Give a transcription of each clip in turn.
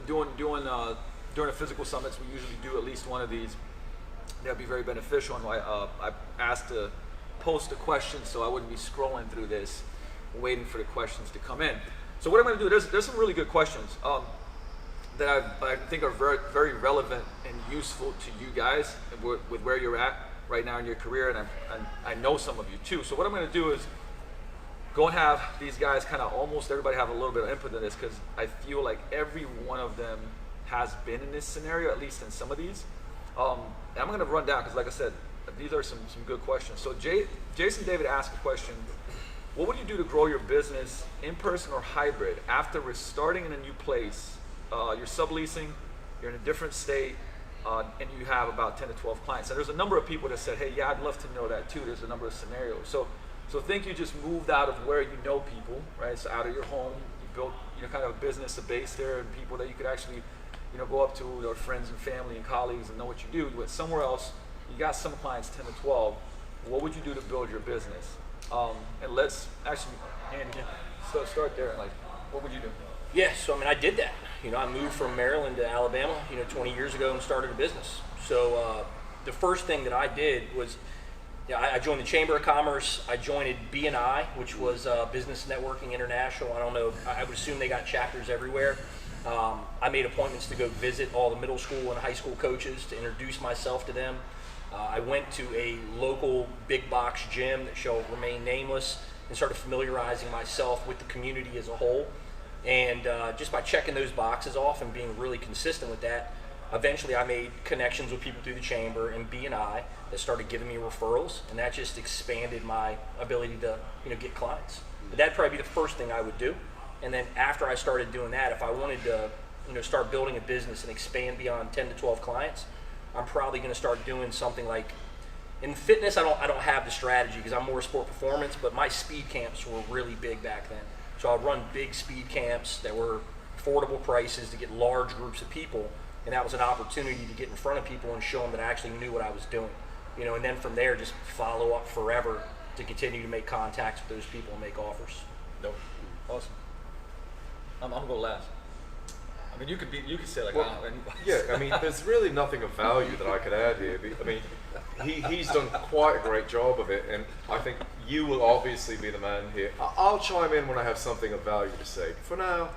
during the physical summits, we usually do at least one of these. That would be very beneficial. And I asked to post a question so I wouldn't be scrolling through this, waiting for the questions to come in. So what I'm going to do, there's some really good questions that I think are very, very relevant and useful to you guys with where you're at right now in your career, and I know some of you too. So what I'm going to do is go and have these guys kind of almost everybody have a little bit of input in this, because I feel like every one of them has been in this scenario, at least in some of these. And I'm going to run down because, like I said, these are some good questions. So Jason David asked a question: what would you do to grow your business in person or hybrid after restarting in a new place? You're subleasing, you're in a different state, and you have about 10 to 12 clients. And there's a number of people that said, hey, yeah, I'd love to know that too. There's a number of scenarios. So think you just moved out of where you know people, right? So out of your home, you built kind of a business, a base there, and people that you could actually go up to, or friends and family and colleagues, and know what you do. But somewhere else, you got some clients, 10 to 12. What would you do to build your business? And let's actually, Andy, start there. Like, what would you do? Yeah, so I mean, I did that. I moved from Maryland to Alabama, 20 years ago, and started a business. So the first thing that I did was, I joined the Chamber of Commerce. I joined BNI, which was Business Networking International. I don't know, I would assume they got chapters everywhere. I made appointments to go visit all the middle school and high school coaches to introduce myself to them. I went to a local big box gym that shall remain nameless and started familiarizing myself with the community as a whole. And just by checking those boxes off and being really consistent with that, eventually I made connections with people through the Chamber and BNI that started giving me referrals, and that just expanded my ability to get clients. But that'd probably be the first thing I would do. And then after I started doing that, if I wanted to start building a business and expand beyond 10 to 12 clients, I'm probably going to start doing something like, in fitness, I don't have the strategy because I'm more sport performance, but my speed camps were really big back then. So I'd run big speed camps that were affordable prices to get large groups of people, and that was an opportunity to get in front of people and show them that I actually knew what I was doing. And then from there, just follow up forever to continue to make contacts with those people and make offers. Dope. Awesome. I'm gonna go last. I mean, you could say like, yeah. I mean, there's really nothing of value that I could add here. I mean, he's done quite a great job of it, and I think you will obviously be the man here. I'll chime in when I have something of value to say. For now,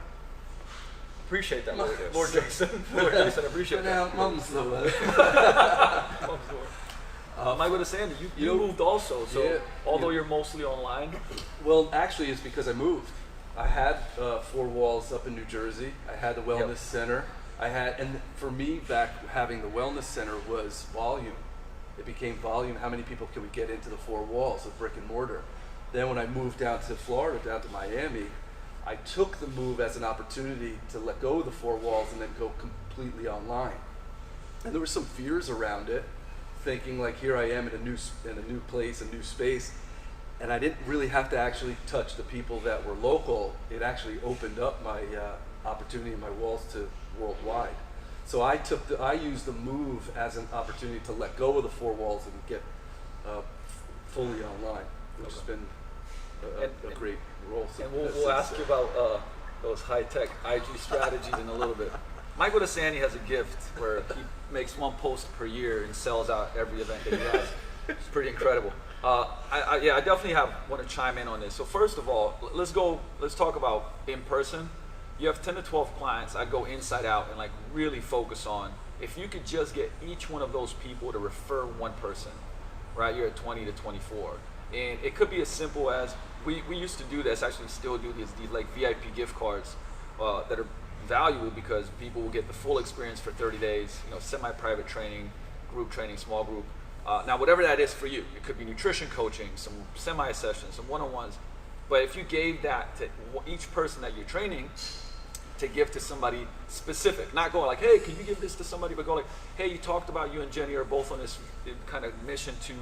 appreciate that, Lord Jason. Lord Jason, appreciate that. For now, mum's the word. Mike, with Sandy, you moved also. So yeah, although you're mostly online. Well, actually, it's because I moved. I had 4 walls up in New Jersey. I had the wellness center. And for me, back having the wellness center was volume. It became volume. How many people can we get into the 4 walls of brick and mortar? Then when I moved down to Florida, down to Miami, I took the move as an opportunity to let go of the 4 walls and then go completely online. And there were some fears around it, thinking like, here I am in a new place, a new space. And I didn't really have to actually touch the people that were local. It actually opened up my opportunity and my walls to worldwide. So I used the move as an opportunity to let go of the 4 walls and get fully online, which has been a great role. And we'll ask you about those high-tech IG strategies in a little bit. Michael Desanti has a gift where he makes 1 post per year and sells out every event that he has. It's pretty incredible. I definitely want to chime in on this. So first of all, let's talk about in person. You have 10 to 12 clients. I'd go inside out and like really focus on, if you could just get each one of those people to refer 1 person, right? You're at 20 to 24. And it could be as simple as, we used to do this, actually still do these like VIP gift cards that are valuable because people will get the full experience for 30 days, semi-private training, group training, small group. Now, whatever that is for you, it could be nutrition coaching, some semi-sessions, some one-on-ones. But if you gave that to each person that you're training to give to somebody specific, not going like, hey, can you give this to somebody, but go like, hey, you talked about you and Jenny are both on this kind of mission to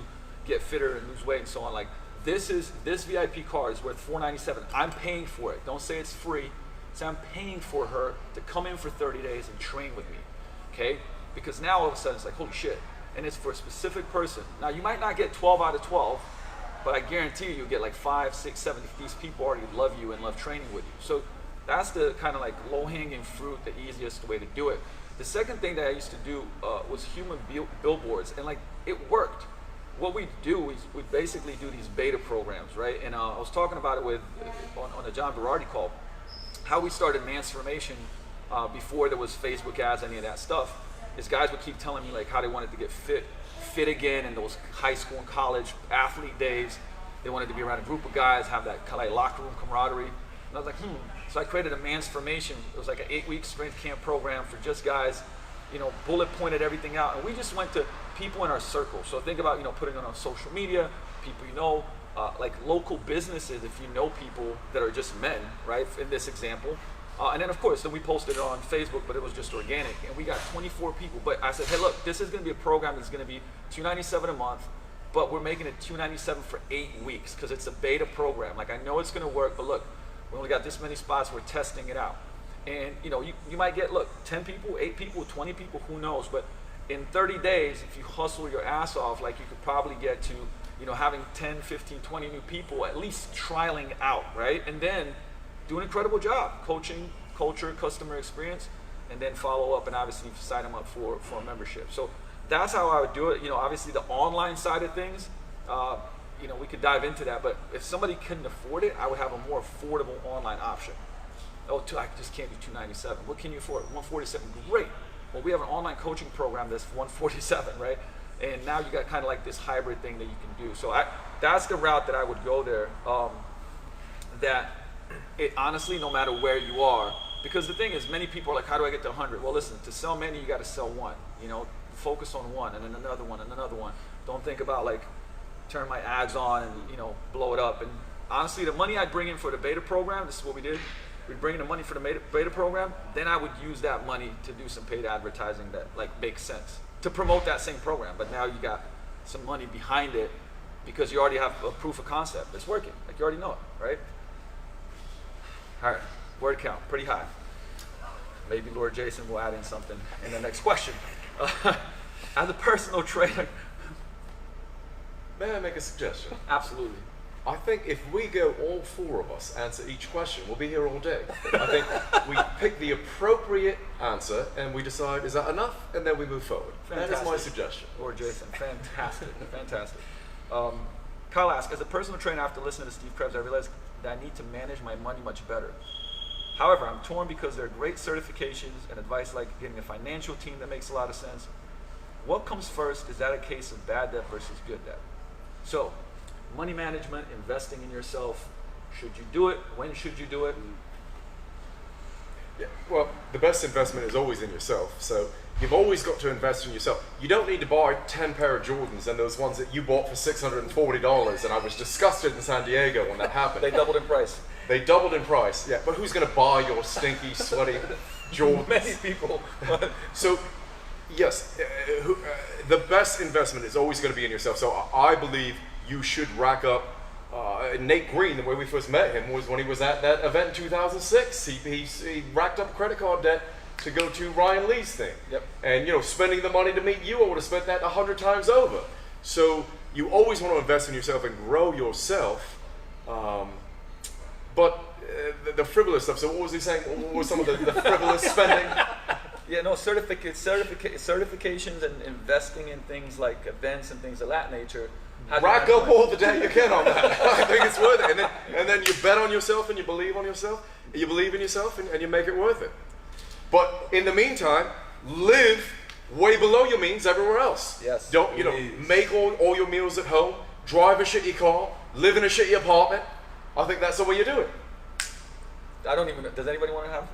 get fitter and lose weight and so on. Like, this VIP card is worth $497. I'm paying for it. Don't say it's free. Say I'm paying for her to come in for 30 days and train with me, okay? Because now all of a sudden it's like, holy shit. And it's for a specific person. Now you might not get 12 out of 12, but I guarantee you'll get like 5, 6, 7. These people already love you and love training with you. So that's the kind of like low-hanging fruit, the easiest way to do it. The second thing that I used to do was human billboards, and like it worked. What we do is we basically do these beta programs, right? And I was talking about it with on the John Berardi call, how we started Transformation before there was Facebook ads, any of that stuff. Is guys would keep telling me like how they wanted to get fit again in those high school and college athlete days. They wanted to be around a group of guys, have that kind of like locker room camaraderie. And I was like, So I created a Transformation. It was like an 8-week strength camp program for just guys, bullet pointed everything out. And we just went to people in our circle. So think about, putting it on social media, people like local businesses, if you know people that are just men, right, in this example. And then of course, then we posted it on Facebook, but it was just organic. And we got 24 people. But I said, hey, look, this is gonna be a program that's gonna be $297 a month, but we're making it $297 for 8 weeks because it's a beta program. Like I know it's gonna work, but look, we only got this many spots, we're testing it out. And you might get, 10 people, 8 people, 20 people, who knows? But in 30 days, if you hustle your ass off, like you could probably get to, having 10, 15, 20 new people at least trialing out, right? And then do an incredible job, coaching, culture, customer experience, and then follow up and obviously sign them up for a membership. So that's how I would do it. Obviously the online side of things, we could dive into that, but if somebody couldn't afford it, I would have a more affordable online option. I just can't do $297. What can you afford? $147. Great. Well, we have an online coaching program that's $147, right? And now you got kind of like this hybrid thing that you can do. So that's the route that I would go there. That it honestly, no matter where you are, because the thing is, many people are like, how do I get to 100? Well, listen, to sell many, you got to sell one. Focus on one, and then another one, and another one. Don't think about like turn my ads on and blow it up. And honestly, the money I bring in for the beta program, this is what we did. We'd bring in the money for the beta program, then I would use that money to do some paid advertising that like makes sense to promote that same program. But now you got some money behind it because you already have a proof of concept. It's working, like you already know it, right? All right, word count, pretty high. Maybe Lord Jason will add in something in the next question. As a personal trainer. May I make a suggestion? Absolutely. I think if we go, all 4 of us, answer each question, we'll be here all day. I think we pick the appropriate answer and we decide, is that enough? And then we move forward. Fantastic. That is my suggestion. Lord Jason, fantastic, fantastic. Kyle asks, as a personal trainer, after listening to Steve Krebs, I realized that I need to manage my money much better. However, I'm torn because there are great certifications and advice like getting a financial team that makes a lot of sense. What comes first? Is that a case of bad debt versus good debt? So, money management, investing in yourself. Should you do it? When should you do it? Yeah. Well, the best investment is always in yourself. So you've always got to invest in yourself. You don't need to buy 10 pair of Jordans and those ones that you bought for $640. And I was disgusted in San Diego when that happened. They doubled in price. They doubled in price. Yeah. But who's going to buy your stinky, sweaty Jordans? Many people. So, yes, the best investment is always going to be in yourself. So I believe you should rack up. Nate Green, the way we first met him was when he was at that event in 2006. He racked up credit card debt to go to Ryan Lee's thing. Yep. And spending the money to meet you, I would have spent that 100 times over. So you always want to invest in yourself and grow yourself. But the frivolous stuff. So what was he saying? What was some of the frivolous spending? Yeah, no, certifications and investing in things like events and things of that nature. Rack up all the debt you can on that. I think it's worth it. And then you bet on yourself and you believe on yourself. You believe in yourself and you make it worth it. But in the meantime, live way below your means everywhere else. Yes. Don't, make all your meals at home, drive a shitty car, live in a shitty apartment. I think that's the way you do it. I don't even know. Does anybody want to have,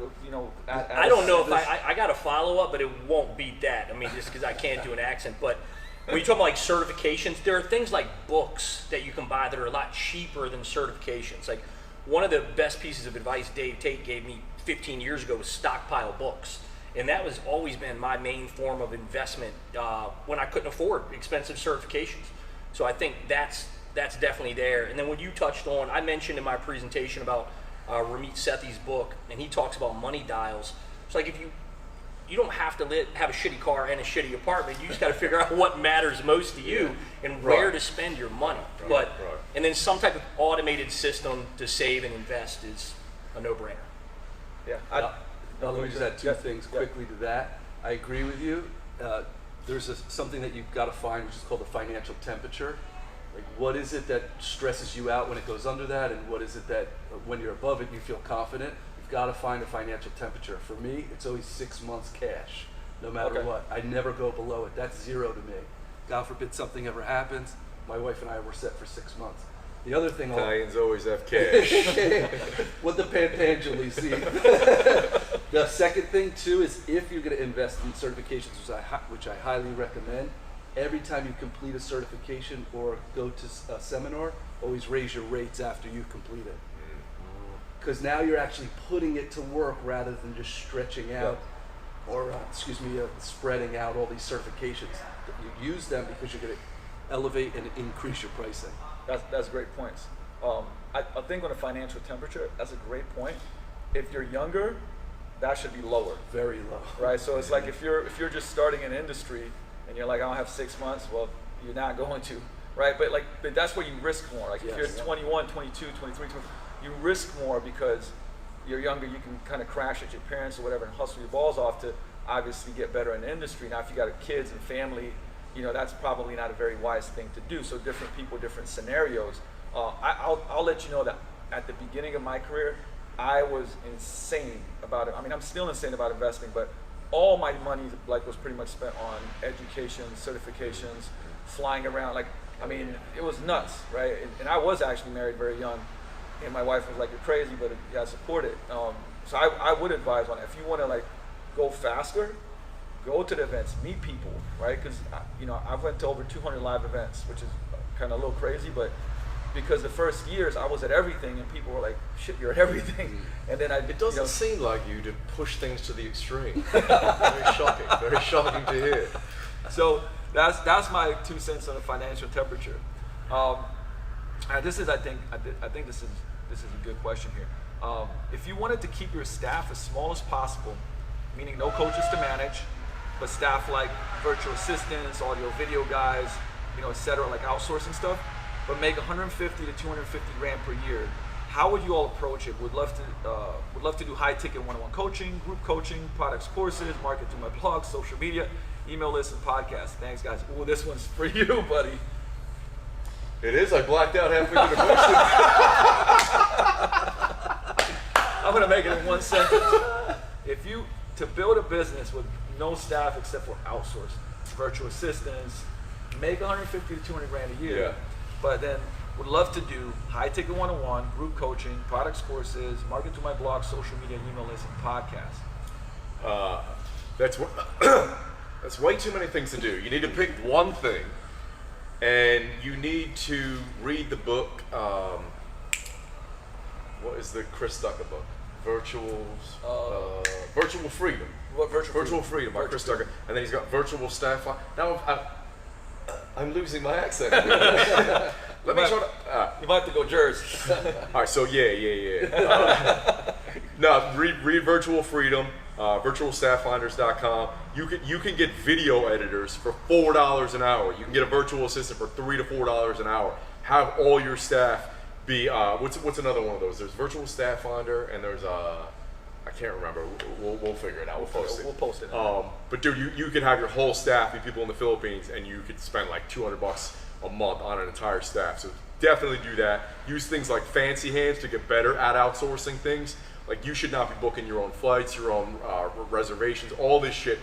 I don't know if I got a follow-up, but it won't beat that. I mean, just because I can't do an accent. But when you talk about like certifications, there are things like books that you can buy that are a lot cheaper than certifications. Like one of the best pieces of advice Dave Tate gave me 15 years ago was stockpile books. And that was always been my main form of investment when I couldn't afford expensive certifications. So I think that's definitely there. And then when you touched on, I mentioned in my presentation about Ramit Sethi's book, and he talks about money dials. It's like if you don't have to have a shitty car and a shitty apartment. You just got to figure out what matters most to you and where to spend your money. And then some type of automated system to save and invest is a no-brainer. Yeah. Let me just add two Yeah, things yeah. quickly to that. I agree with you. There's something that you've got to find, which is called the financial temperature. Like, what is it that stresses you out when it goes under that, and what is it that when you're above it, you feel confident? You've got to find a financial temperature. For me, it's always 6 months cash, no matter Okay. what. I never go below it. That's zero to me. God forbid something ever happens, my wife and I were set for 6 months. The other thing, Italians always have cash. what the Pantangeli see. The second thing too is if you're going to invest in certifications, which I highly recommend, every time you complete a certification or go to a seminar, always raise your rates after you complete it. Because now you're actually putting it to work rather than just stretching out or, spreading out all these certifications. You use them because you're going to elevate and increase your pricing. That's great points. I think on a financial temperature, that's a great point. If you're younger, that should be lower, Very low. right? So it's like if you're just starting an industry and you're like, I don't have 6 months, well, you're not going to, right? But that's where you risk more. Like if Yes. you're 21, 22, 23, 24, you risk more because you're younger. You can kind of crash at your parents or whatever and hustle your balls off to obviously get better in the industry. Now, if you got kids and family, that's probably not a very wise thing to do. So different people, different scenarios. I'll let you know that at the beginning of my career, I was insane about it. I mean, I'm still insane about investing, but all my money was pretty much spent on education, certifications, flying around. It was nuts, right? And I was actually married very young, and my wife was like, "You're crazy," but I support it. So I would advise on it. If you want to go faster, go to the events, meet people, right? Because I went to over 200 live events, which is kind of a little crazy, but because the first years I was at everything and people were like, "Shit, you're at everything," and then It doesn't seem like you to push things to the extreme. Very shocking to hear. So that's my 2 cents on the financial temperature. This is, I think this is a good question here. If you wanted to keep your staff as small as possible, meaning no coaches to manage, but staff like virtual assistants, audio, video guys, et cetera, like outsourcing stuff, but make 150 to 250 grand per year, how would you all approach it? Would love to do high ticket one-on-one coaching, group coaching, products, courses, market through my blog, social media, email lists, and podcasts. Thanks, guys. Ooh, this one's for you, buddy. It is. I blacked out halfway through the question. I'm gonna make it in one sentence. To build a business with no staff except for outsourced virtual assistants, make 150 to 200 grand a year. Yeah. But then would love to do high ticket one-on-one, group coaching, products, courses, market through my blog, social media, email lists, and podcasts. That's way too many things to do. You need to pick one thing, and you need to read the book. What is the Chris Ducker book? Virtual Freedom. What, Virtual Freedom by Chris Ducker. And then he's got Virtual Staff. Now I'm losing my accent. Let me try to. You might have to go Jersey. All right, so yeah. No, read Virtual Freedom, virtualstaffinders.com. You can get video editors for $4 an hour. You can get a virtual assistant for $3 to $4 an hour. Have all your staff be what's another one of those? There's Virtual Staff Finder, and there's I can't remember. We'll figure it out. We'll post it. We'll post it. But dude, you can have your whole staff be people in the Philippines, and you could spend like $200 a month on an entire staff. So definitely do that. Use things like Fancy Hands to get better at outsourcing things. Like, you should not be booking your own flights, your own reservations, all this shit.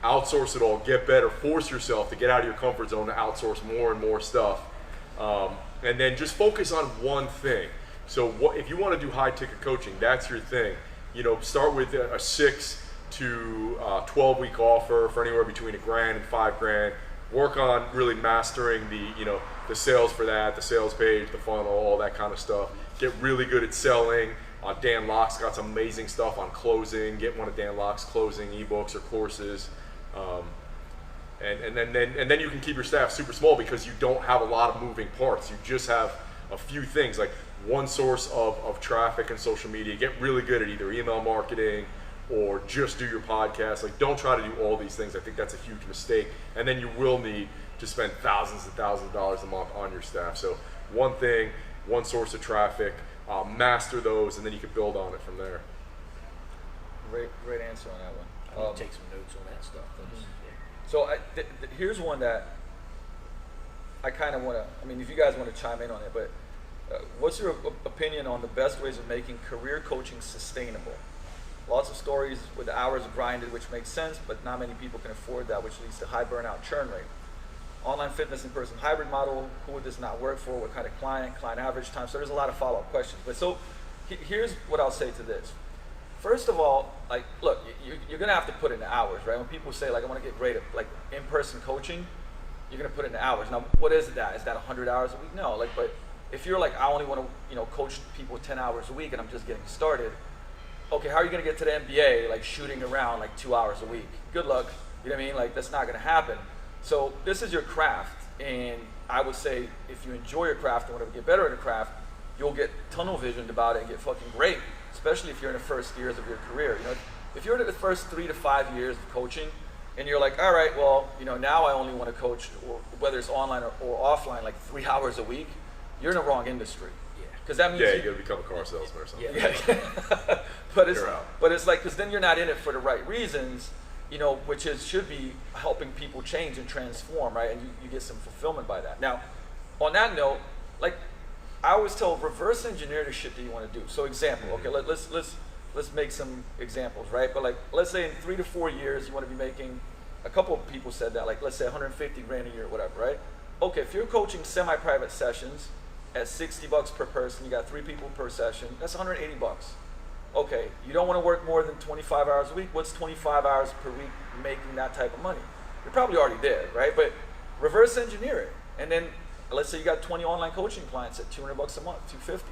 Outsource it all. Get better. Force yourself to get out of your comfort zone to outsource more and more stuff. And then just focus on one thing. So if you want to do high ticket coaching, that's your thing. Start with a 6 to 12 week offer for anywhere between $1,000 and $5,000. Work on really mastering the sales for that, the sales page, the funnel, all that kind of stuff. Get really good at selling. Dan Locke's got some amazing stuff on closing. Get one of Dan Locke's closing ebooks or courses. And then you can keep your staff super small because you don't have a lot of moving parts. You just have a few things, like one source of traffic and social media. Get really good at either email marketing or just do your podcast. Like, don't try to do all these things. I think that's a huge mistake. And then you will need to spend thousands and thousands of dollars a month on your staff. So one thing, one source of traffic, master those, and then you can build on it from there. Great answer on that one. I need to take some notes on that stuff. So here's one that I kind of want to, I mean, if you guys want to chime in on it, but what's your opinion on the best ways of making career coaching sustainable? Lots of stories with hours grinded, which makes sense, but not many people can afford that, which leads to high burnout churn rate. Online fitness in-person hybrid model, who would this not work for? What kind of client average time? So there's a lot of follow-up questions. But so here's what I'll say to this. First of all, like, look, you're gonna have to put in the hours, right? When people say, like, I wanna get great at like in-person coaching, you're gonna put in the hours. Now, what is that? Is that 100 hours a week? No, like, but if you're like, I only wanna, coach people 10 hours a week and I'm just getting started, okay, how are you gonna get to the NBA, like shooting around like 2 hours a week? Good luck, you know what I mean? Like, that's not gonna happen. So this is your craft, and I would say if you enjoy your craft and want to get better at a craft, you'll get tunnel visioned about it and get fucking great, especially if you're in the first years of your career. If you're in the first 3 to 5 years of coaching, and you're like, all right, well, now I only want to coach, or whether it's online or offline, like 3 hours a week, you're in the wrong industry. Because that means you got to become a car salesman or something. Yeah. but it's like, because then you're not in it for the right reasons. Which should be helping people change and transform, right? And you get some fulfillment by that. Now, on that note, like I always tell, reverse engineer the shit that you want to do. So, example, okay, let's make some examples, right? But like, let's say in 3 to 4 years, you want to be making. A couple of people said that, like, let's say 150 grand a year, whatever, right? Okay, if you're coaching semi-private sessions at $60 per person, you got 3 people per session. That's $180. Okay, you don't want to work more than 25 hours a week. What's 25 hours per week making that type of money? You're probably already there, right? But reverse engineer it. And then let's say you got 20 online coaching clients at $200 a month, 250.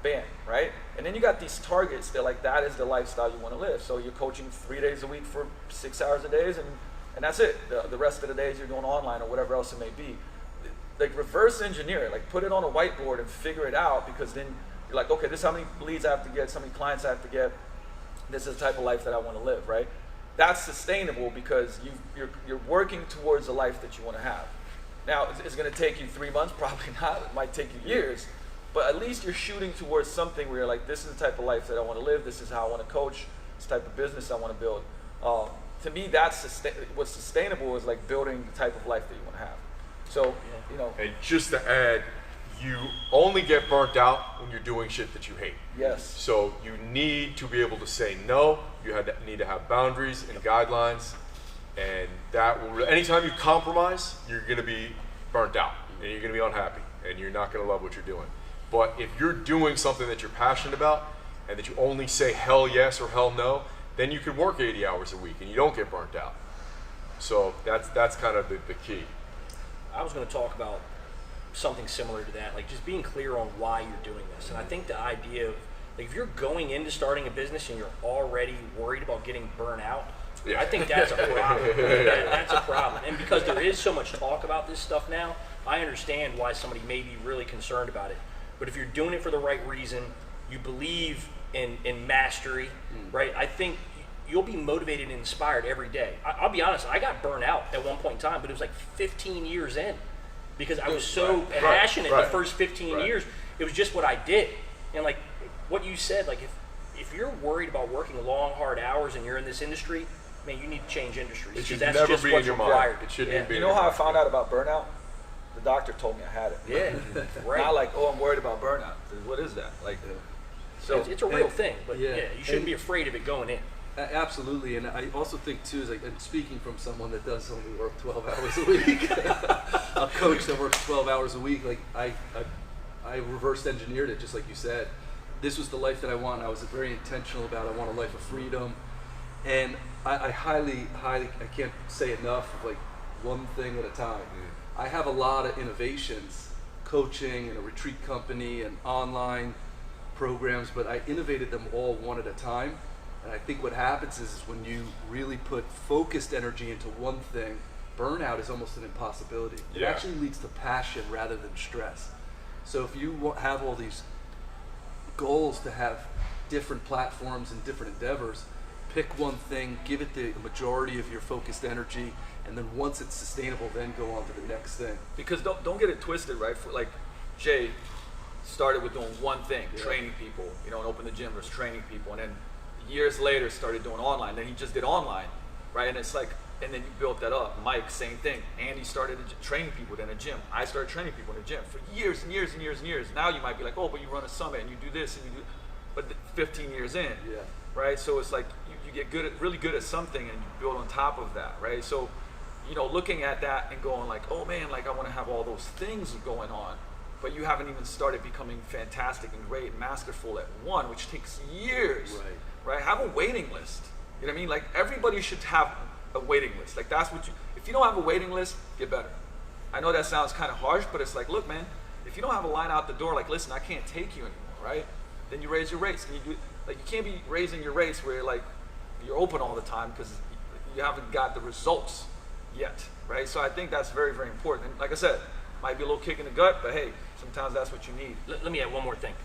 Bam, right? And then you got these targets that like that is the lifestyle you want to live. So you're coaching 3 days a week for 6 hours a day, and that's it. The rest of the days you're doing online or whatever else it may be. Like reverse engineer it, like put it on a whiteboard and figure it out, because then you're like, okay, this is how many leads I have to get, so many clients I have to get. This is the type of life that I want to live, right? That's sustainable because you're working towards the life that you want to have. Now, it's going to take you 3 months, probably not. It might take you years, but at least you're shooting towards something where you're like, this is the type of life that I want to live. This is how I want to coach. This type of business I want to build. To me, what's sustainable is like building the type of life that you want to have. So, And just to add, you only get burnt out when you're doing shit that you hate. Yes. So you need to be able to say no. You need to have boundaries and guidelines, and that will. Anytime you compromise, you're going to be burnt out, and you're going to be unhappy, and you're not going to love what you're doing. But if you're doing something that you're passionate about, and that you only say hell yes or hell no, then you can work 80 hours a week, and you don't get burnt out. So that's kind of the key. I was going to talk about something similar to that, like just being clear on why you're doing this. And I think the idea of, like, if you're going into starting a business and you're already worried about getting burnt out, I think that's a problem. That's a problem. And because there is so much talk about this stuff now, I understand why somebody may be really concerned about it. But if you're doing it for the right reason, you believe in mastery, right? I think you'll be motivated and inspired every day. I'll be honest, I got burnt out at one point in time, but it was like 15 years in. Because I was so passionate the first 15 years. It was just what I did. And like what you said, like if you're worried about working long, hard hours and you're in this industry, man, you need to change industries. It should that's never just be what's in your required. mind. It shouldn't even be You in know your how I mind. found out about burnout? The doctor told me I had it. Yeah, right. Not like, oh, I'm worried about burnout. What is that? Like, so It's a real thing, but yeah. you shouldn't be afraid of it going in. Absolutely, and I also think too, is like, and speaking from someone that does only work 12 hours a week, a coach that works 12 hours a week, like I reverse engineered it, just like you said. This was the life that I want. I was very intentional about it. I want a life of freedom, and I highly, I can't say enough of like one thing at a time. I have a lot of innovations, coaching and a retreat company and online programs, but I innovated them all one at a time. And I think what happens is when you really put focused energy into one thing, burnout is almost an impossibility. It Yeah. actually leads to passion rather than stress. So if you have all these goals to have different platforms and different endeavors, pick one thing, give it the majority of your focused energy, and then once it's sustainable, then go on to the next thing. because don't get it twisted, right? For like Jay started with doing one thing, Yeah. training people, and open the gym, was training people, and then years later started doing online. Then he just did online, right? And it's like, and then you built that up. Mike, same thing. Andy started training people in a gym. I started training people in a gym for years and years and years and years. Now you might be like, oh, but you run a summit and you do this and you do, but 15 years in, right? So it's like you get really good at something and you build on top of that, right? So, you know, looking at that and going like, oh man, like I want to have all those things going on, but you haven't even started becoming fantastic and great and masterful at one, which takes years, right? Have a waiting list. You know what I mean? Like everybody should have a waiting list. Like that's what if you don't have a waiting list, get better. I know that sounds kind of harsh, but it's like, look, man, if you don't have a line out the door, like, listen, I can't take you anymore, right? Then you raise your rates. And you can't be raising your rates where like you're open all the time because you haven't got the results yet, right? So I think that's very, very important. And like I said, might be a little kick in the gut, but hey, sometimes that's what you need. Let me add one more thing.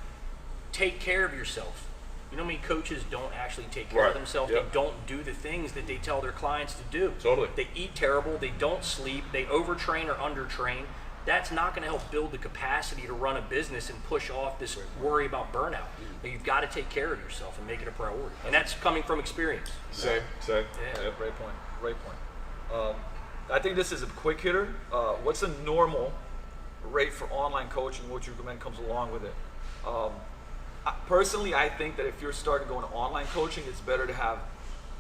Take care of yourself. You know how many coaches don't actually take care of themselves? Yep. They don't do the things that they tell their clients to do. Totally. They eat terrible, they don't sleep, they overtrain or undertrain. That's not going to help build the capacity to run a business and push off this worry about burnout. You've got to take care of yourself and make it a priority. And that's coming from experience. Same. Yeah, great point. Great point. I think this is a quick hitter. What's a normal rate for online coaching? What you recommend comes along with it? Personally, I think that if you're starting going to online coaching, it's better to have,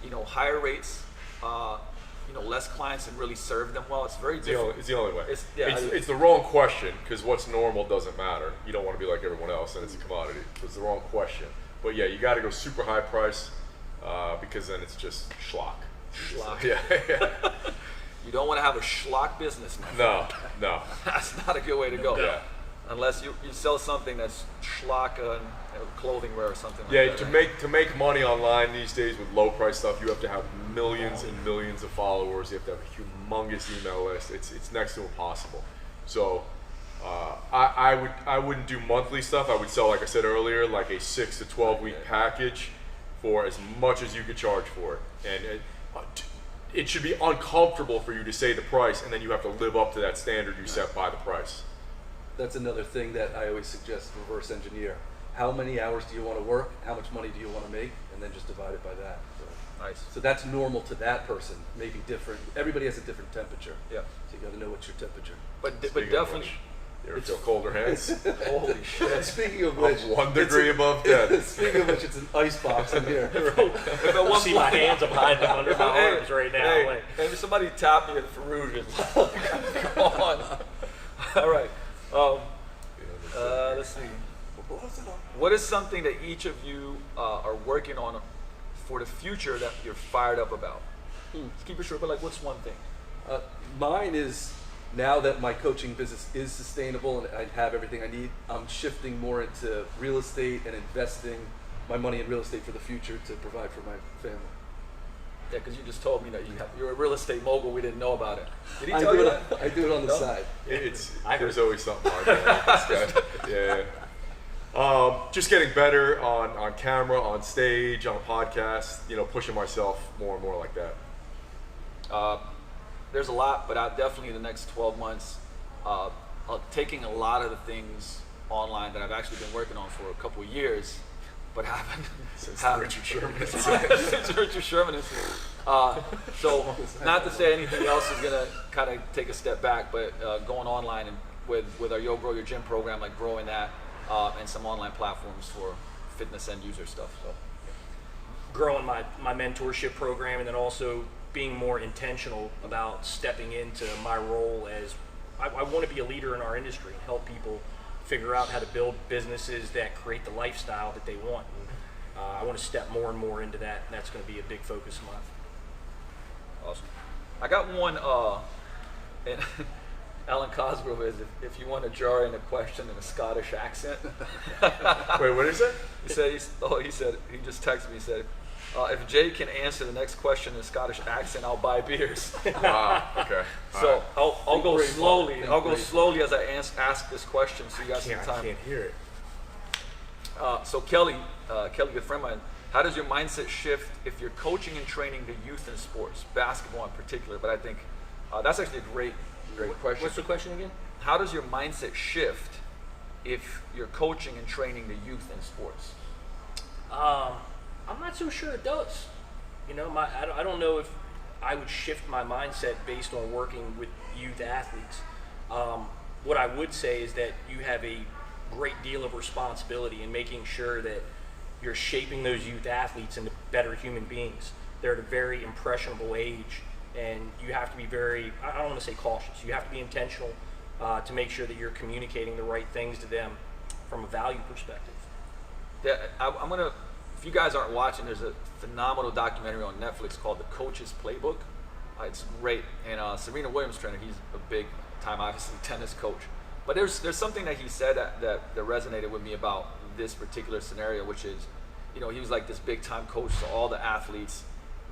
you know, higher rates, you know, less clients and really serve them well. It's very different. It's the only way. It's It's the wrong question because what's normal doesn't matter. You don't want to be like everyone else, and it's a commodity. It's the wrong question. But yeah, you got to go super high price because then it's just schlock. Schlock. Yeah. You don't want to have a schlock business, man. No. That's not a good way to go. Yeah. Unless you sell something that's schlock and clothing wear or something like Yeah, that. to make money online these days with low price stuff, you have to have millions and millions of followers. You have to have a humongous email list. It's next to impossible. So I wouldn't do monthly stuff. I would sell, like I said earlier, like a 6 to 12 week package for as much as you could charge for it. And it should be uncomfortable for you to say the price, and then you have to live up to that standard you set by the price. That's another thing that I always suggest reverse engineer. How many hours do you want to work? How much money do you want to make? And then just divide it by that. Nice. So that's normal to that person, maybe different. Everybody has a different temperature. Yeah. So you got to know what's your temperature. But Speaking of definitely. which, you ever feel colder hands? Holy shit. Speaking of which, 1 degree above dead. Speaking of which, it's an ice box in here. If at one See my hands, I'm hiding them under my arms right now. Hey, Like, maybe somebody tap me at Ferruggia. Come on. All right. Let's see. What is something that each of you are working on for the future that you're fired up about? Just keep it short, but like, what's one thing? Mine is, now that my coaching business is sustainable and I have everything I need, I'm shifting more into real estate and investing my money in real estate for the future to provide for my family. Yeah, because you just told me that you're a real estate mogul. We didn't know about it. Did he I tell do you it, that? I do it on the No? side. There's always something like that with this guy. Just getting better on camera, on stage, on a podcast, you know, pushing myself more and more like that. There's a lot, but definitely in the next 12 months, taking a lot of the things online that I've actually been working on for a couple of years, but haven't. Since haven't- Richard Sherman. Since Richard Sherman is here. So not to say anything else is gonna kind of take a step back, but going online and with our Yo Grow Your Gym program, like growing that, and some online platforms for fitness end user stuff. So growing my mentorship program, and then also being more intentional about stepping into my role as I want to be a leader in our industry and help people figure out how to build businesses that create the lifestyle that they want. And, I want to step more and more into that, and that's going to be a big focus of mine. awesome. I got one. And Alan Cosgrove is if you want to jar in a question in a Scottish accent. Wait, what is it? He said he just texted me. He said, if Jay can answer the next question in a Scottish accent, I'll buy beers. Wow. Okay. So I'll go brave, slowly. Think I'll go brave. slowly as I ask this question, so you got some I time. can't hear it. So Kelly, good friend of mine, how does your mindset shift if you're coaching and training the youth in sports, basketball in particular? But I think that's actually a great question. What's the question again? How does your mindset shift if you're coaching and training the youth in sports? I'm not so sure it does. You know, I don't know if I would shift my mindset based on working with youth athletes. What I would say is that you have a great deal of responsibility in making sure that you're shaping those youth athletes into better human beings. They're at a very impressionable age, and you have to be very, I don't want to say cautious, you have to be intentional to make sure that you're communicating the right things to them from a value perspective. Yeah, I'm gonna. If you guys aren't watching, there's a phenomenal documentary on Netflix called The Coach's Playbook. It's great, and Serena Williams trainer. He's a big time, obviously, tennis coach. But there's something that he said that resonated with me about this particular scenario, which is, you know, he was like this big time coach, so all the athletes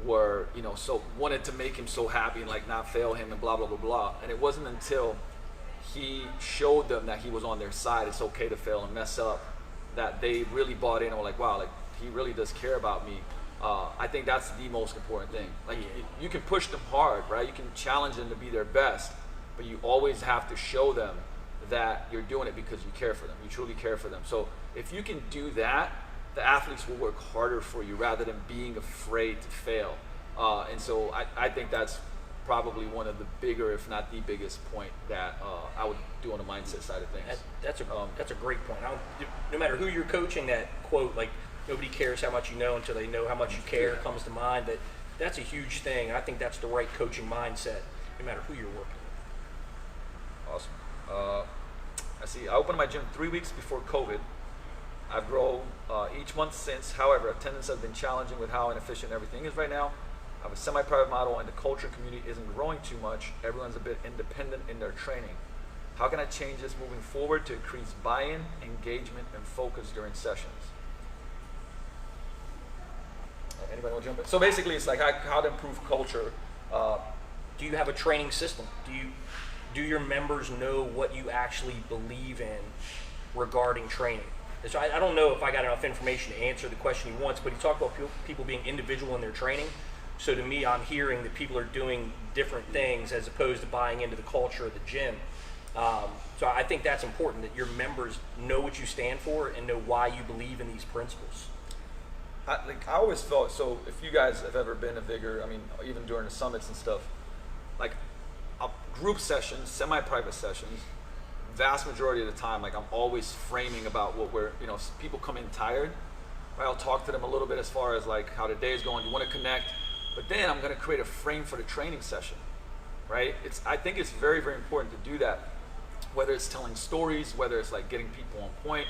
were, you know, so wanted to make him so happy and like not fail him and blah blah blah blah. And it wasn't until he showed them that he was on their side, it's okay to fail and mess up, that they really bought in and were like, wow, like he really does care about me. I think that's the most important thing. Like you can push them hard, right? You can challenge them to be their best, but you always have to show them that you're doing it because you care for them. You truly care for them. So if you can do that, the athletes will work harder for you rather than being afraid to fail. And so I think that's probably one of the bigger, if not the biggest point that I would do on the mindset side of things. That's a great point. No matter who you're coaching, that quote, like, nobody cares how much you know until they know how much you care, comes to mind. That's a huge thing. I think that's the right coaching mindset, no matter who you're working with. Awesome. I opened my gym 3 weeks before COVID. I've grown each month since. However, attendance has been challenging with how inefficient everything is right now. I have a semi-private model, and the culture community isn't growing too much. Everyone's a bit independent in their training. How can I change this moving forward to increase buy-in, engagement, and focus during sessions? Anybody want to jump in? So basically, it's like how to improve culture. Do you have a training system? Do your members know what you actually believe in regarding training? So I don't know if I got enough information to answer the question he wants, but he talked about people being individual in their training. So to me, I'm hearing that people are doing different things as opposed to buying into the culture of the gym. So I think that's important, that your members know what you stand for and know why you believe in these principles. I always felt, so if you guys have ever been to Vigor, I mean, even during the summits and stuff, like group sessions, semi-private sessions, vast majority of the time, like I'm always framing about what we're, you know, people come in tired, right? I'll talk to them a little bit as far as like how the day is going, you want to connect, but then I'm going to create a frame for the training session, right? I think it's very, very important to do that, whether it's telling stories, whether it's like getting people on point,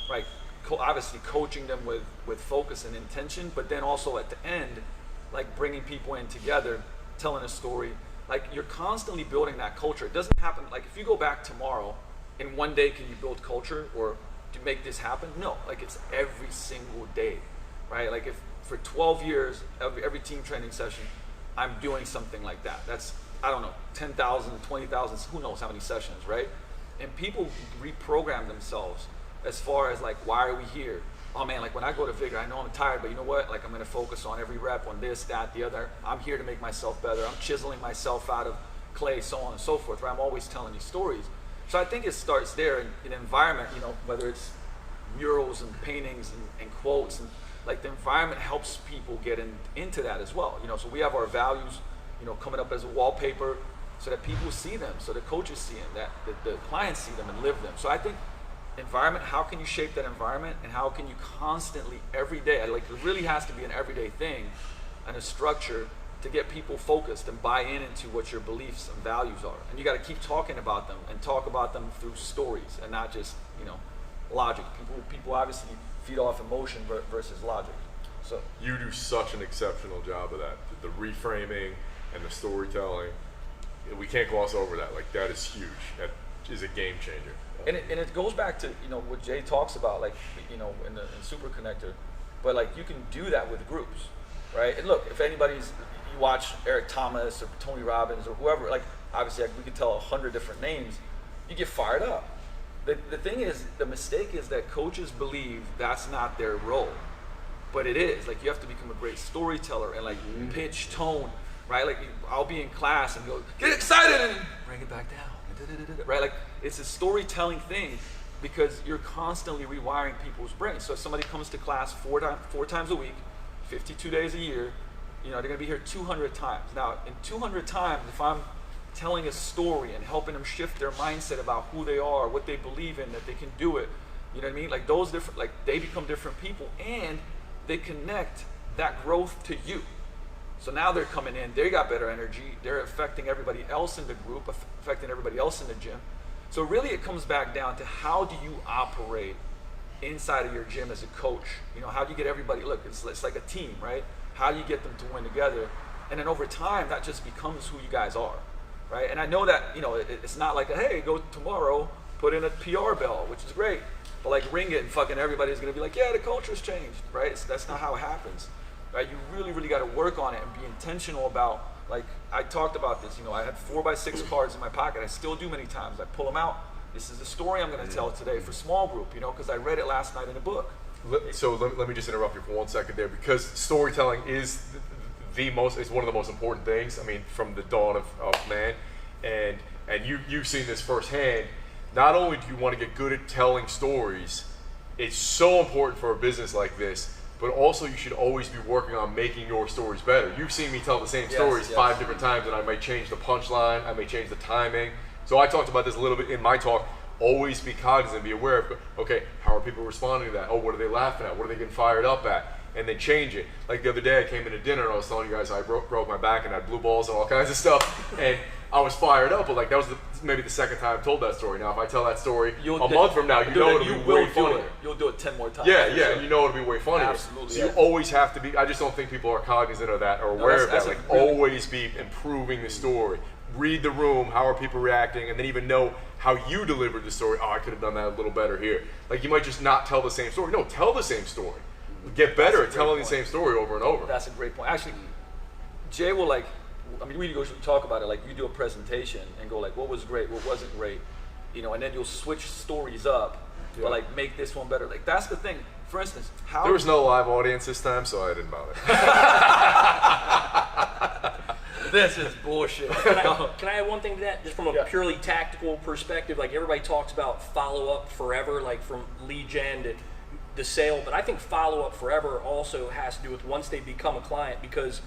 right? Obviously coaching them with focus and intention, but then also at the end, like bringing people in together, telling a story. Like you're constantly building that culture. It doesn't happen, like if you go back tomorrow, in one day can you build culture or to make this happen? No, like it's every single day, right? Like if for 12 years, every team training session, I'm doing something like that. That's, I don't know, 10,000, 20,000, who knows how many sessions, right? And people reprogram themselves as far as like, why are we here? Oh man, like when I go to Vigor, I know I'm tired, but you know what? Like I'm gonna focus on every rep, on this, that, the other. I'm here to make myself better. I'm chiseling myself out of clay, so on and so forth, right? I'm always telling these stories. So I think it starts there in environment, you know, whether it's murals and paintings and quotes, and like the environment helps people get into that as well. You know, so we have our values, you know, coming up as a wallpaper so that people see them, so the coaches see them, that the clients see them and live them. So I think environment, how can you shape that environment, and how can you constantly, every day, like it really has to be an everyday thing and a structure to get people focused and buy into what your beliefs and values are. And you got to keep talking about them and talk about them through stories and not just, you know, logic. People obviously feed off emotion versus logic. So you do such an exceptional job of that. The reframing and the storytelling, we can't gloss over that. Like that is huge. That is a game changer. And it goes back to, you know, what Jay talks about, like, you know, in Super Connector, but like you can do that with groups, right? And look, if you watch Eric Thomas or Tony Robbins or whoever, like obviously we could tell 100 different names, you get fired up. The thing is, the mistake is that coaches believe that's not their role, but it is. Like you have to become a great storyteller and like pitch, tone, right? Like I'll be in class and go, get excited and bring it back down. Right, like it's a storytelling thing because you're constantly rewiring people's brains. So if somebody comes to class four times a week, 52 days a year. You know, they're gonna be here 200 times. Now, in 200 times, if I'm telling a story and helping them shift their mindset about who they are, what they believe in, that they can do it, you know what I mean? Like those different, like they become different people, and they connect that growth to you. So now they're coming in, they got better energy, they're affecting everybody else in the group, affecting everybody else in the gym. So really it comes back down to how do you operate inside of your gym as a coach? You know, how do you get everybody, look, it's like a team, right? How do you get them to win together? And then over time, that just becomes who you guys are, right? And I know that, you know, it's not like, hey, go tomorrow, put in a PR bell, which is great. But like ring it and fucking everybody's gonna be like, yeah, the culture's changed, right? That's not how it happens, right? You really, really gotta work on it and be intentional about, like I talked about this, you know, I had 4x6 cards in my pocket. I still do many times. I pull them out. This is the story I'm gonna tell today for small group, you know, because I read it last night in a book. So let me just interrupt you for 1 second there, because storytelling is it's one of the most important things. I mean, from the dawn of man, and you've seen this firsthand. Not only do you want to get good at telling stories, it's so important for a business like this, but also you should always be working on making your stories better. You've seen me tell the same stories 5 different times, and I may change the punchline, I may change the timing. So I talked about this a little bit in my talk. Always be cognizant, be aware of, okay, how are people responding to that? Oh, what are they laughing at? What are they getting fired up at? And then change it. Like the other day, I came into dinner and I was telling you guys I broke my back and I had blue balls and all kinds of stuff. And I was fired up, but like that was maybe the second time I've told that story. Now, if I tell that story a month from now, you know it'll be way funnier. You'll do it 10 more times. Yeah, and you know it'll be way funnier. Absolutely. So you always have to be, I just don't think people are cognizant of that or aware of that. Like always be improving the story. Read the room, how are people reacting, and then even know how you delivered the story. Oh, I could have done that a little better here. Like you might just not tell the same story. No, tell the same story. Get better at telling the same story over and over. That's a great point. Actually, Jay will like, I mean, we talk about it, like you do a presentation and go like, what was great, what wasn't great, you know, and then you'll switch stories up, but like make this one better. Like that's the thing. For instance, how there was no live audience this time, so I didn't bother. This is bullshit. Can I add one thing to that? Just from a purely tactical perspective, like everybody talks about follow up forever, like from lead gen to the sale, but I think follow up forever also has to do with once they become a client, because,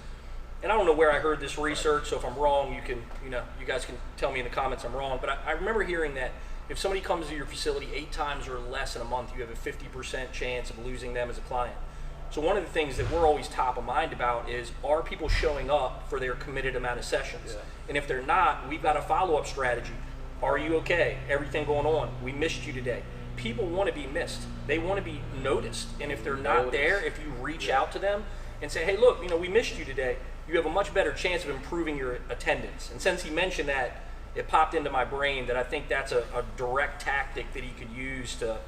and I don't know where I heard this research, so if I'm wrong, you guys can tell me in the comments I'm wrong, but I remember hearing that if somebody comes to your facility 8 times or less in a month, you have a 50% chance of losing them as a client. So one of the things that we're always top of mind about is, are people showing up for their committed amount of sessions? Yeah. And if they're not, we've got a follow-up strategy. Are you okay? Everything going on? We missed you today. People want to be missed. They want to be noticed. And if they're not there, if you reach out to them and say, hey, look, we missed you today, you have a much better chance of improving your attendance. And since he mentioned that, it popped into my brain that I think that's a direct tactic that he could use to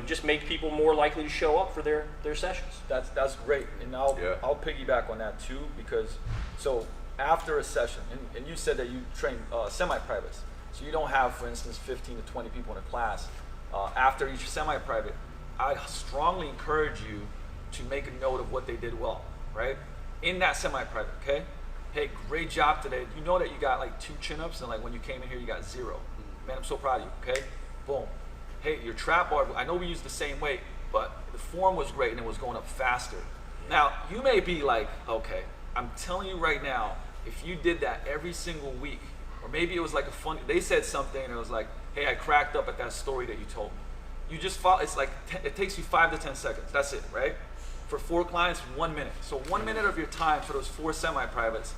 just make people more likely to show up for their sessions. That's great, and I'll piggyback on that too, because so after a session, and you said that you train semi-privates, so you don't have, for instance, 15 to 20 people in a class. After each semi-private, I strongly encourage you to make a note of what they did well, right? In that semi-private, okay? Hey, great job today. You know that you got like 2 chin-ups, and like when you came in here, you got 0. Man, I'm so proud of you, okay? Boom. Hey, your trap bar, I know we used the same weight, but the form was great and it was going up faster. Now, you may be like, okay, I'm telling you right now, if you did that every single week, or maybe it was like they said something and it was like, hey, I cracked up at that story that you told me. You just follow, it's like, it takes you 5 to 10 seconds, that's it, right? For 4 clients, 1 minute. So 1 minute of your time for those 4 semi-privates,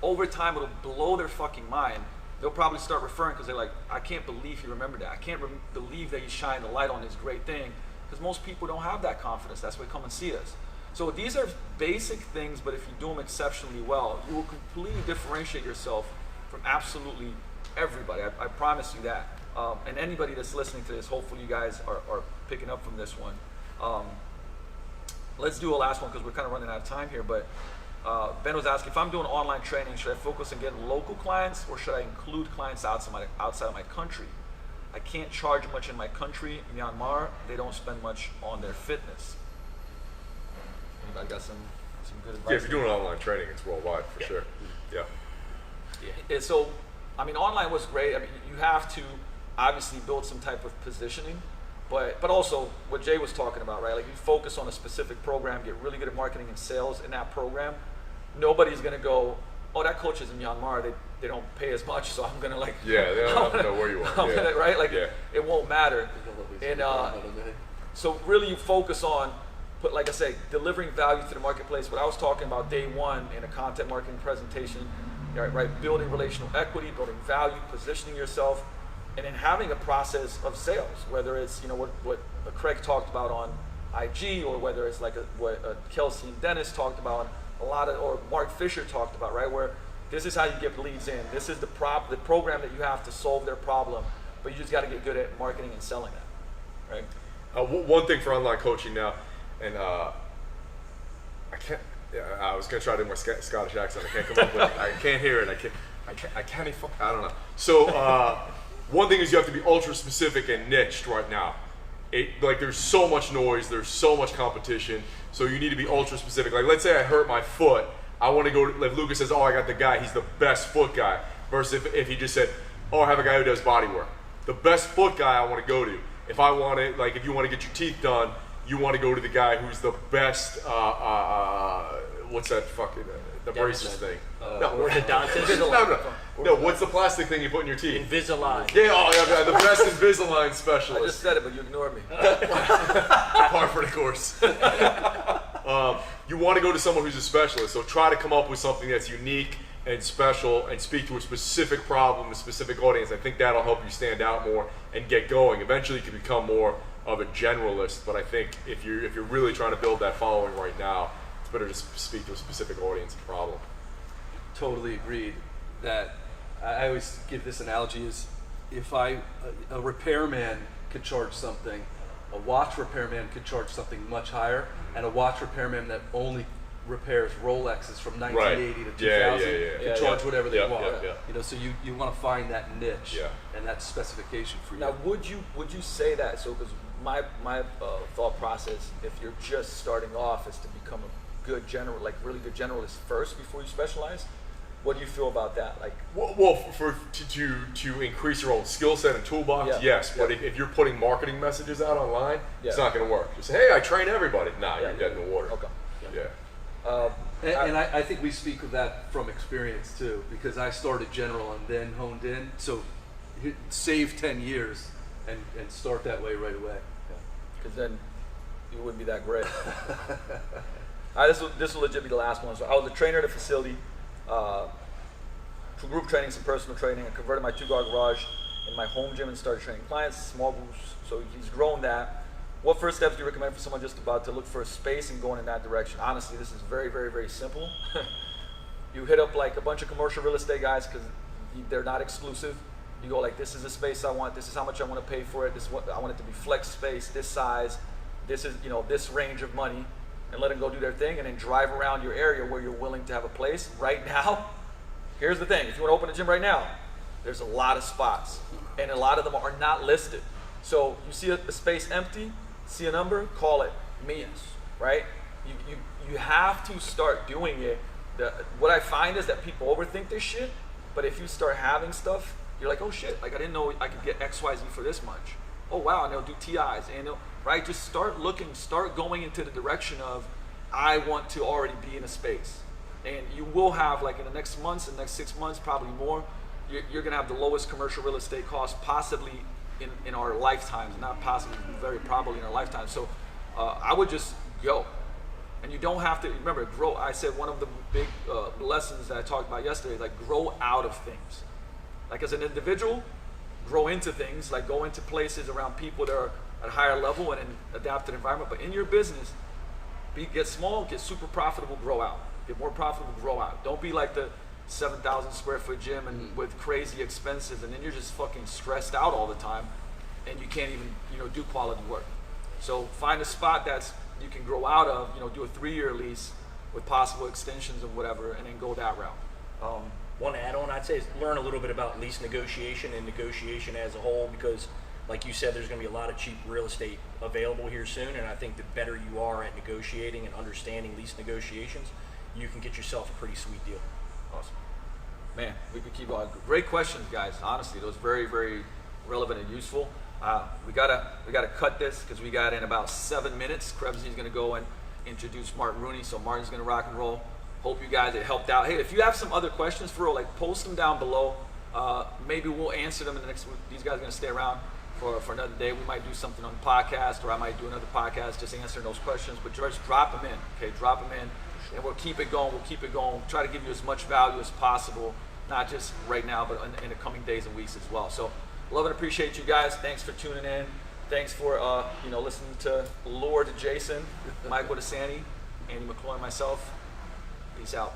over time, it'll blow their fucking mind. They'll probably start referring because they're like, I can't believe you remember that. I can't believe that you shine the light on this great thing, because most people don't have that confidence. That's why they come and see us. So these are basic things, but if you do them exceptionally well, you will completely differentiate yourself from absolutely everybody. I promise you that. And anybody that's listening to this, hopefully you guys are picking up from this one. Let's do a last one because we're kind of running out of time here, but Ben was asking, if I'm doing online training, should I focus on getting local clients or should I include clients outside of my country? I can't charge much in my country, Myanmar. They don't spend much on their fitness. Anybody got some good advice? Yeah, if you're doing online training, it's worldwide for sure. Yeah. So, I mean, online was great. I mean, you have to obviously build some type of positioning. But also what Jay was talking about, right? Like you focus on a specific program, get really good at marketing and sales in that program. Nobody's gonna go, oh, that coach is in Myanmar. They don't pay as much, so I'm gonna like. Yeah, they don't know where you are. I'm gonna, right? Like Yeah. it won't matter. And so really you focus on, like I say, delivering value to the marketplace. What I was talking about day one in a content marketing presentation, right? Building relational equity, building value, positioning yourself, and then having a process of sales, whether it's what Craig talked about on IG, or whether it's like what Kelsey and Dennis talked about, or Mark Fisher talked about, right? Where this is how you get leads in. This is the program that you have to solve their problem, but you just got to get good at marketing and selling that, right? One thing for online coaching now, and I can't. Yeah, I was gonna try to do my Scottish accent. I can't come up with it. I can't hear it. I can't even. I don't know. So one thing is you have to be ultra specific and niched right now. Like there's so much noise. There's so much competition. So you need to be ultra specific. Like let's say I hurt my foot. I want to go. If Lucas says, "Oh, I got the guy. He's the best foot guy," versus if he just said, "Oh, I have a guy who does body work." The best foot guy I want to go to. If I want to, like, if you want to get your teeth done, you want to go to the guy who's the best. What's that fucking the braces thing? Orthodontist. No. What's the plastic thing you put in your teeth? Invisalign. Yeah, the best Invisalign I specialist. just said it, but you ignored me. Par for the course. You want to go to someone who's a specialist, so try to come up with something that's unique and special and speak to a specific problem, a specific audience. I think that'll help you stand out more and get going. Eventually you can become more of a generalist, but I think if you're really trying to build that following right now, it's better to speak to a specific audience and problem. Totally agreed. That I always give this analogy is if a repairman could charge something, a watch repairman could charge something much higher, and a watch repairman that only repairs Rolexes from 1980 to 2000 can charge whatever they want. So you want to find that niche and that specification for you. Now, would you say that? So, because my thought process, if you're just starting off, is to become a good general, like really good generalist first before you specialize. What do you feel about that? Like, well, to increase your own skill set and toolbox, yes. But if you're putting marketing messages out online, it's not going to work. Just say, hey, I train everybody. Nah, you're dead in the water. Okay. Yeah. And I think we speak of that from experience too, because I started general and then honed in. So save 10 years and start that way right away. Because then you wouldn't be that great. All right, this will legit be the last one. So I was a trainer at a facility for group training, some personal training. I converted my 2-car garage in my home gym and started training clients, small groups. So he's grown that. What first steps do you recommend for someone just about to look for a space and going in that direction? Honestly, this is very, very, very simple. You hit up like a bunch of commercial real estate guys because they're not exclusive. You go like, this is the space I want. This is how much I want to pay for it. This is what I want it to be flex space, this size. This is this range of money, and let them go do their thing, and then drive around your area where you're willing to have a place. Right now, here's the thing: if you want to open a gym right now, there's a lot of spots, and a lot of them are not listed. So you see a space empty, see a number, call it me. Right? You have to start doing it. What I find is that people overthink this shit, but if you start having stuff, you're like, oh shit, like I didn't know I could get XYZ for this much. Oh wow, and they'll do TIs, and right? Just start looking, start going into the direction of, I want to already be in a space. And you will have, like in the next months, the next 6 months, probably more, you're gonna have the lowest commercial real estate costs possibly in our lifetimes, not possibly, very probably in our lifetimes. So I would just go. And you don't have to, remember, grow. I said one of the big lessons that I talked about yesterday is like grow out of things. Like as an individual, grow into things, like go into places around people that are at a higher level and adapt to the environment. But in your business, get small, get super profitable, grow out. Get more profitable, grow out. Don't be like the 7,000 square foot gym and with crazy expenses, and then you're just fucking stressed out all the time, and you can't even do quality work. So find a spot that's you can grow out of. Do a 3-year lease with possible extensions of whatever, and then go that route. One add-on I'd say is learn a little bit about lease negotiation and negotiation as a whole, because like you said, there's going to be a lot of cheap real estate available here soon, and I think the better you are at negotiating and understanding lease negotiations, you can get yourself a pretty sweet deal. Awesome. Man, we could keep going. Great questions, guys. Honestly, those very, very relevant and useful. We gotta cut this because we got in about 7 minutes. Krebsy's gonna go and introduce Martin Rooney, so Martin's gonna rock and roll. Hope you guys it helped out. Hey, if you have some other questions for real, like post them down below. Maybe we'll answer them in the next week. These guys are gonna stay around for another day. We might do something on the podcast, or I might do another podcast just answering those questions. But just drop them in, okay? Drop them in, and we'll keep it going. We'll keep it going. Try to give you as much value as possible, not just right now, but in the coming days and weeks as well. So, love and appreciate you guys. Thanks for tuning in. Thanks for listening to Lord Jason, Michael Desanti, Andy McCloy, and myself. Peace out.